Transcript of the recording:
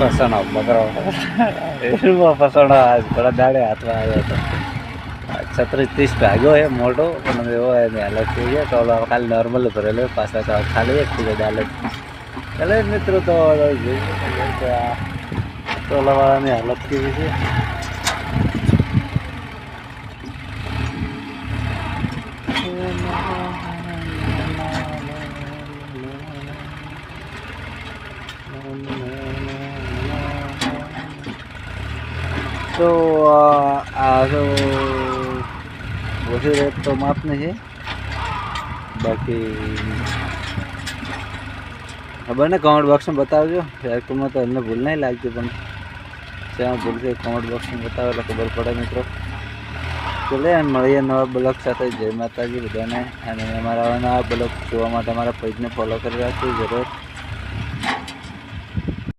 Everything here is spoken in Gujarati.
ફસણો બકરો એમાં ફસણો આજ થોડા દાડે હાથમાં આવ્યો હતો 36-30 ભાગ્યો છે મોટો પણ એવો એની હાલત થઈ ગઈ તો ખાલી નોર્મલ ભરેલો પાછા તો ખાલી એક થઈ ગઈ હાલત ચાલે મિત્રો તો ટોલાવાળાની હાલત કેવી છે તો આ તો ઓછી રેટ તો માપની છે બાકી ખબર ને કમેન્ટ બોક્સમાં બતાવજો ફેક્ટમાં તો એમને ભૂલ નહીં લાગતી પણ ત્યાં ભૂલ છે કમેન્ટ બોક્સમાં બતાવે એટલે ખબર પડે મિત્રો ચલે મળીએ નવા બ્લોગ સાથે જય માતાજી બધાને અને અમારા નવા બ્લોગ જોવા માટે અમારા પેજને ફોલો કરી રાખજો જરૂર